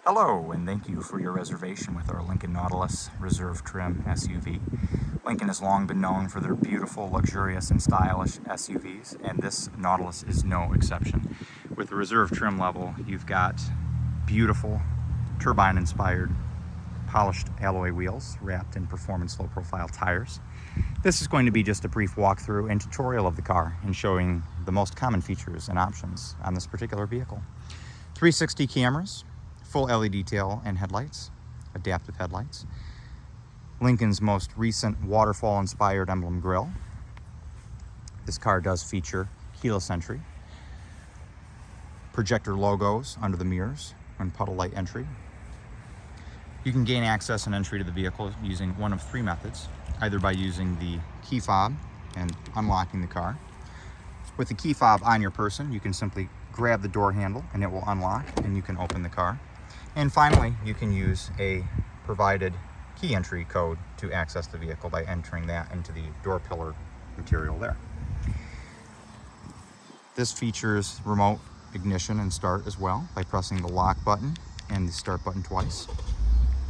Hello, and thank you for your reservation with our Lincoln Nautilus Reserve trim SUV. Lincoln has long been known for their beautiful, luxurious, and stylish SUVs, and this Nautilus is no exception. With the Reserve trim level, you've got beautiful, turbine-inspired, polished alloy wheels wrapped in performance low-profile tires. This is going to be just a brief walkthrough and tutorial of the car and showing the most common features and options on this particular vehicle. 360 cameras, full LED tail and headlights, adaptive headlights. Lincoln's most recent waterfall-inspired emblem grille. This car does feature keyless entry, projector logos under the mirrors and puddle light entry. You can gain access and entry to the vehicle using one of three methods, either by using the key fob and unlocking the car. With the key fob on your person, you can simply grab the door handle and it will unlock and you can open the car. And finally, you can use a provided key entry code to access the vehicle by entering that into the door pillar material there. This features remote ignition and start as well by pressing the lock button and the start button twice.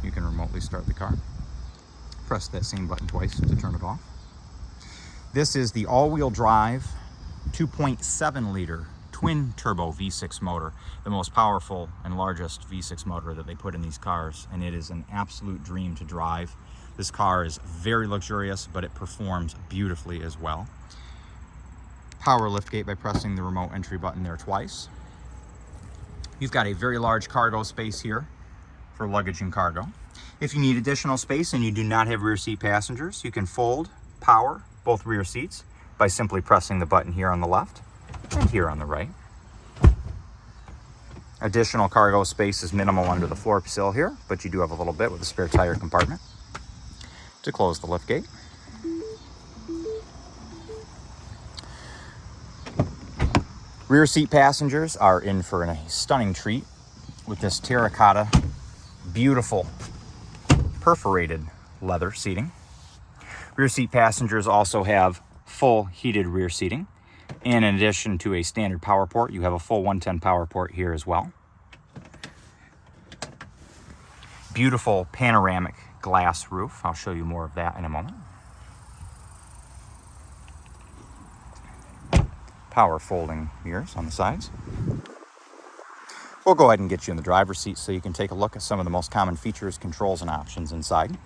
You can remotely start the car. Press that same button twice to turn it off. This is the all-wheel drive 2.7 liter twin turbo V6 motor, the most powerful and largest V6 motor that they put in these cars, and it is an absolute dream to drive. This car is very luxurious, but it performs beautifully as well. Power liftgate by pressing the remote entry button there twice. You've got a very large cargo space here for luggage and cargo. If you need additional space and you do not have rear seat passengers, you can fold, power both rear seats by simply pressing the button here on the left and here on the right. Additional cargo space is minimal under the floor sill here, but you do have a little bit with a spare tire compartment. To close the liftgate, rear seat passengers are in for a stunning treat with this terracotta, beautiful perforated leather seating. Rear seat passengers also have full heated rear seating. And in addition to a standard power port, you have a full 110 power port here as well. Beautiful panoramic glass roof. I'll show you more of that in a moment. Power folding mirrors on the sides. We'll go ahead and get you in the driver's seat so you can take a look at some of the most common features, controls, and options inside.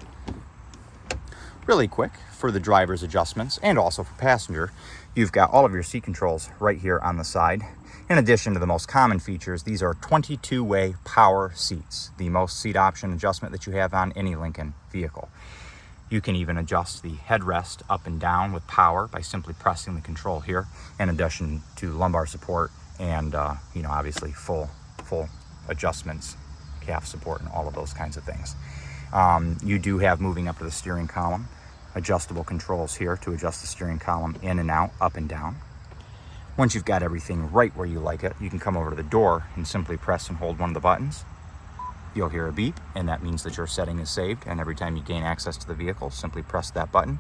Really quick, for the driver's adjustments and also for passenger, you've got all of your seat controls right here on the side. In addition to the most common features, these are 22-way power seats, the most seat option adjustment that you have on any Lincoln vehicle. You can even adjust the headrest up and down with power by simply pressing the control here, in addition to lumbar support and obviously full adjustments, calf support, and all of those kinds of things. You do have, moving up to the steering column, adjustable controls here to adjust the steering column in and out, up and down. Once you've got everything right where you like it, you can come over to the door and simply press and hold one of the buttons. You'll hear a beep, and that means that your setting is saved, and every time you gain access to the vehicle, simply press that button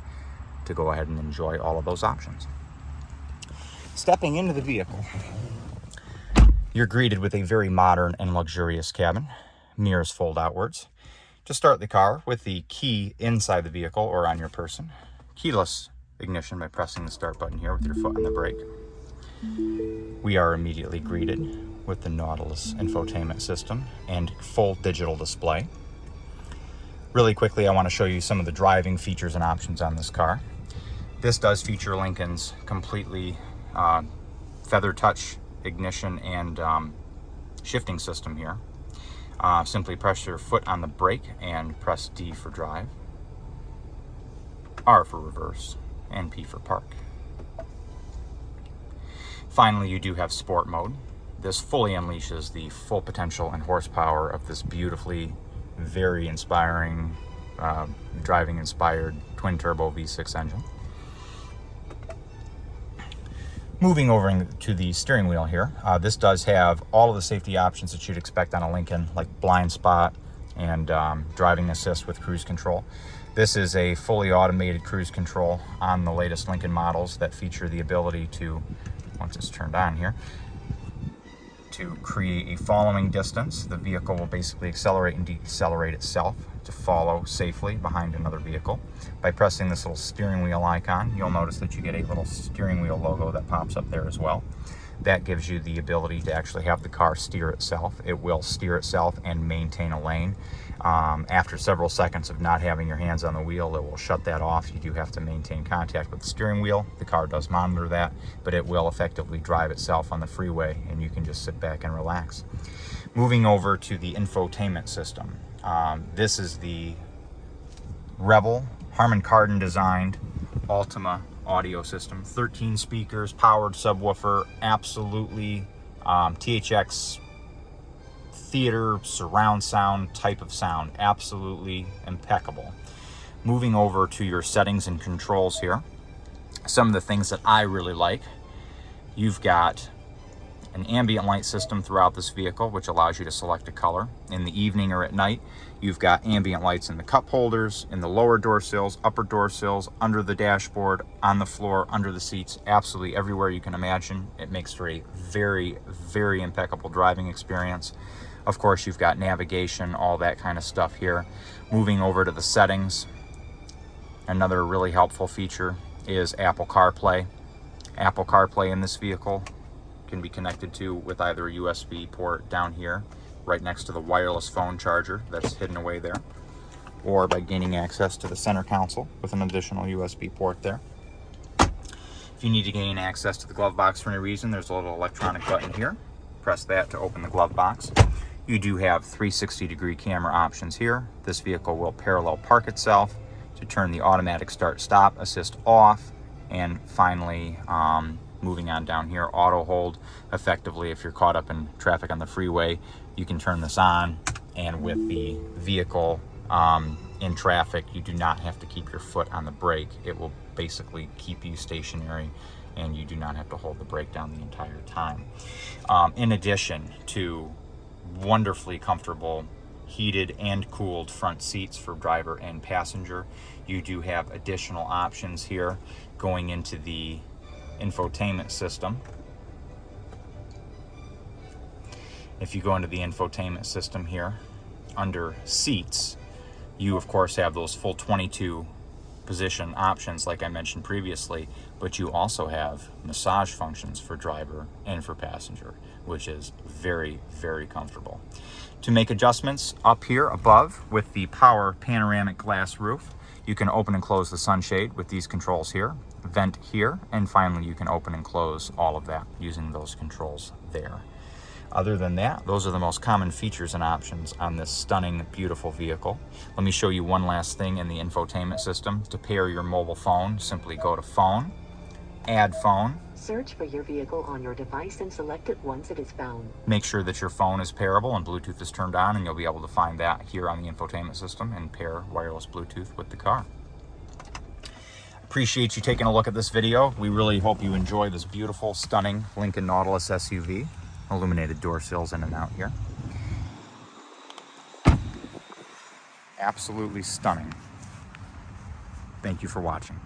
to go ahead and enjoy all of those options. Stepping into the vehicle, you're greeted with a very modern and luxurious cabin. Mirrors fold outwards. To start the car with the key inside the vehicle or on your person, keyless ignition by pressing the start button here with your foot on the brake. We are immediately greeted with the Nautilus infotainment system and full digital display. Really quickly, I want to show you some of the driving features and options on this car. This does feature Lincoln's completely feather touch ignition and shifting system here. Simply press your foot on the brake and press D for drive, R for reverse, and P for park. Finally, you do have sport mode. This fully unleashes the full potential and horsepower of this beautifully, very inspiring, driving-inspired twin-turbo V6 engine. Moving over to the steering wheel here, this does have all of the safety options that you'd expect on a Lincoln, like blind spot and driving assist with cruise control. This is a fully automated cruise control on the latest Lincoln models that feature the ability to, once it's turned on here, to create a following distance. The vehicle will basically accelerate and decelerate itself to follow safely behind another vehicle. By pressing this little steering wheel icon, you'll notice that you get a little steering wheel logo that pops up there as well. That gives you the ability to actually have the car steer itself. It will steer itself and maintain a lane. After several seconds of not having your hands on the wheel, it will shut that off. You do have to maintain contact with the steering wheel. The car does monitor that, but it will effectively drive itself on the freeway, and you can just sit back and relax. Moving over to the infotainment system. This is the Revel Harman Kardon designed Ultima audio system. 13 speakers, powered subwoofer, absolutely THX theater surround sound type of sound, absolutely impeccable. Moving over to your settings and controls here, some of the things that I really like. You've got an ambient light system throughout this vehicle, which allows you to select a color. In the evening or at night, you've got ambient lights in the cup holders, in the lower door sills, upper door sills, under the dashboard, on the floor, under the seats, absolutely everywhere you can imagine. It makes for a very, very impeccable driving experience. Of course, you've got navigation, all that kind of stuff here. Moving over to the settings, another really helpful feature is Apple CarPlay. Apple CarPlay in this vehicle can be connected to with either a USB port down here, right next to the wireless phone charger that's hidden away there, or by gaining access to the center console with an additional USB port there. If you need to gain access to the glove box for any reason, there's a little electronic button here. Press that to open the glove box. You do have 360-degree camera options here. This vehicle will parallel park itself to turn the automatic start-stop assist off, and finally, moving on down here, auto hold. Effectively, if you're caught up in traffic on the freeway, you can turn this on, and with the vehicle in traffic, you do not have to keep your foot on the brake. It will basically keep you stationary, and you do not have to hold the brake down the entire time. In addition to wonderfully comfortable heated and cooled front seats for driver and passenger, you do have additional options here going into the infotainment system. If you go into the infotainment system here, under seats, you of course have those full 22 position options like I mentioned previously, but you also have massage functions for driver and for passenger, which is very, very comfortable. To make adjustments up here above with the power panoramic glass roof, you can open and close the sunshade with these controls here, vent here, and finally you can open and close all of that using those controls there. Other than that, those are the most common features and options on this stunning, beautiful vehicle. Let me show you one last thing in the infotainment system. To pair your mobile phone, simply go to Phone, Add Phone. Search for your vehicle on your device and select it once it is found. Make sure that your phone is pairable and Bluetooth is turned on, and you'll be able to find that here on the infotainment system and pair wireless Bluetooth with the car. Appreciate you taking a look at this video. We really hope you enjoy this beautiful, stunning Lincoln Nautilus SUV. Illuminated door sills in and out here. Absolutely stunning. Thank you for watching.